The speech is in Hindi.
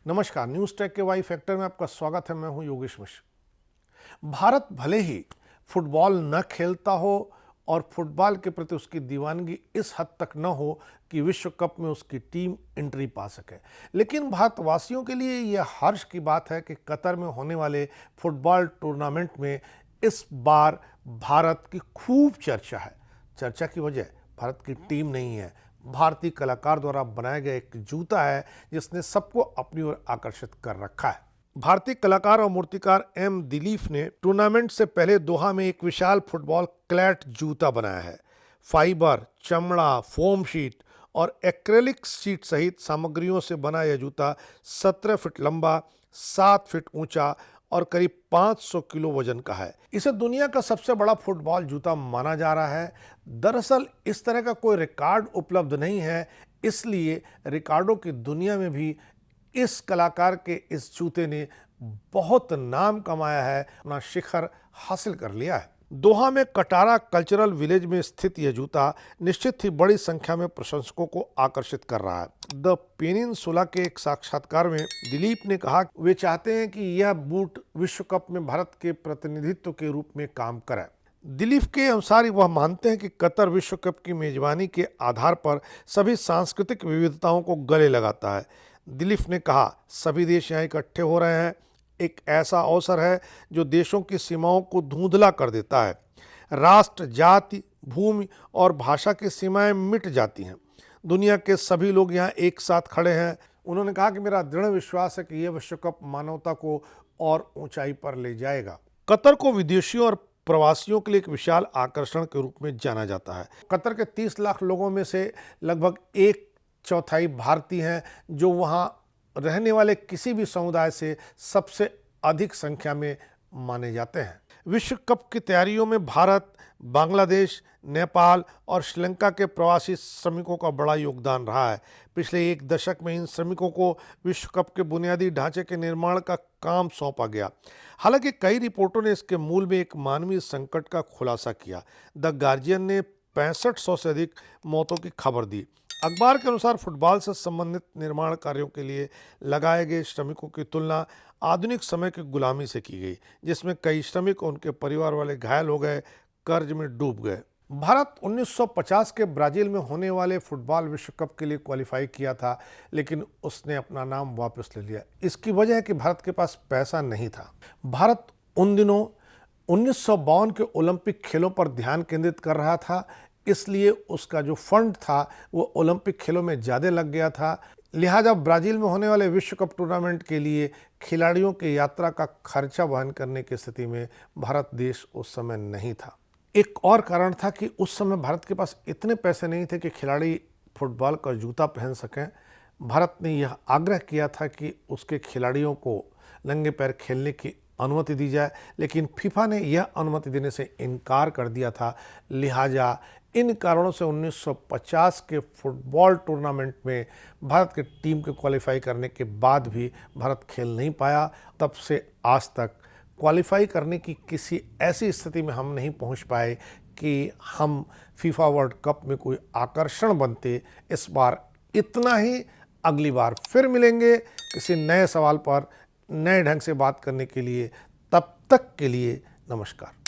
नमस्कार, न्यूज़ टेक के वाई फैक्टर में आपका स्वागत है। मैं हूं योगेश मिश्र। भारत भले ही फुटबॉल न खेलता हो और फुटबॉल के प्रति उसकी दीवानगी इस हद तक न हो कि विश्व कप में उसकी टीम एंट्री पा सके, लेकिन भारतवासियों के लिए यह हर्ष की बात है कि कतर में होने वाले फुटबॉल टूर्नामेंट में इस बार भारत की खूब चर्चा है। चर्चा की वजह भारत की टीम नहीं है, भारतीय कलाकार द्वारा बनाया गया एक जूता है जिसने सबको अपनी ओर आकर्षित कर रखा है। भारतीय कलाकार और मूर्तिकार एम दिलीप ने टूर्नामेंट से पहले दोहा में एक विशाल फुटबॉल क्लैट जूता बनाया है। फाइबर, चमड़ा, फोम शीट और एक्रेलिक शीट सहित सामग्रियों से बना यह जूता 17 फीट लंबा, 7 फीट ऊंचा और करीब 500 किलो वजन का है। इसे दुनिया का सबसे बड़ा फुटबॉल जूता माना जा रहा है। दरअसल इस तरह का कोई रिकॉर्ड उपलब्ध नहीं है, इसलिए रिकॉर्डों की दुनिया में भी इस कलाकार के इस जूते ने बहुत नाम कमाया है, अपना शिखर हासिल कर लिया है। दोहा में कटारा कल्चरल विलेज में स्थित यह जूता निश्चित ही बड़ी संख्या में प्रशंसकों को आकर्षित कर रहा है। द पेनिनसुला के एक साक्षात्कार में दिलीप ने कहा वे चाहते हैं कि यह बूट विश्व कप में भारत के प्रतिनिधित्व के रूप में काम करे। दिलीप के अनुसार वह मानते हैं कि कतर विश्व कप की मेजबानी के आधार पर सभी सांस्कृतिक विविधताओं को गले लगाता है। दिलीप ने कहा सभी देश यहाँ इकट्ठे हो रहे हैं, एक ऐसा अवसर है जो देशों की सीमाओं को धुंधला कर देता है। राष्ट्र, जाति, भूमि और भाषा की सीमाएं मिट जाती हैं। दुनिया के सभी लोग यहाँ एक साथ खड़े हैं। उन्होंने कहा कि मेरा दृढ़ विश्वास है कि यह विश्व कप मानवता को और ऊंचाई पर ले जाएगा। कतर को विदेशियों और प्रवासियों के लिए एक विशाल आकर्षण के रूप में जाना जाता है। कतर के 30 लाख लोगों में से लगभग 1/4 भारतीय हैं, जो वहाँ रहने वाले किसी भी समुदाय से सबसे अधिक संख्या में माने जाते हैं। विश्व कप की तैयारियों में भारत, बांग्लादेश, नेपाल और श्रीलंका के प्रवासी श्रमिकों का बड़ा योगदान रहा है। पिछले एक दशक में इन श्रमिकों को विश्व कप के बुनियादी ढांचे के निर्माण का काम सौंपा गया। हालांकि कई रिपोर्टों ने इसके मूल में एक मानवीय संकट का खुलासा किया। द गार्जियन ने 6500 से अधिक मौतों की खबर दी। अखबार के अनुसार फुटबॉल से संबंधित निर्माण कार्यों के लिए लगाए गए श्रमिकों की तुलना आधुनिक समय की गुलामी से की गई, जिसमें कई श्रमिक और उनके परिवार वाले घायल हो गए, कर्ज में डूब गए। भारत 1950 के ब्राजील में होने वाले फुटबॉल विश्व कप के लिए क्वालिफाई किया था, लेकिन उसने अपना नाम वापस ले लिया। इसकी वजह है कि भारत के पास पैसा नहीं था। भारत उन दिनों 1952 के ओलंपिक खेलों पर ध्यान केंद्रित कर रहा था, इसलिए उसका जो फंड था वो ओलंपिक खेलों में ज़्यादा लग गया था। लिहाजा ब्राज़ील में होने वाले विश्व कप टूर्नामेंट के लिए खिलाड़ियों की यात्रा का खर्चा वहन करने की स्थिति में भारत देश उस समय नहीं था। एक और कारण था कि उस समय भारत के पास इतने पैसे नहीं थे कि खिलाड़ी फुटबॉल का जूता पहन सकें। भारत ने यह आग्रह किया था कि उसके खिलाड़ियों को नंगे पैर खेलने की अनुमति दी जाए, लेकिन फीफा ने यह अनुमति देने से इनकार कर दिया था। लिहाजा इन कारणों से 1950 के फुटबॉल टूर्नामेंट में भारत की टीम के क्वालिफाई करने के बाद भी भारत खेल नहीं पाया। तब से आज तक क्वालिफाई करने की किसी ऐसी स्थिति में हम नहीं पहुंच पाए कि हम फीफा वर्ल्ड कप में कोई आकर्षण बनते। इस बार इतना ही, अगली बार फिर मिलेंगे किसी नए सवाल पर नए ढंग से बात करने के लिए। तब तक के लिए नमस्कार।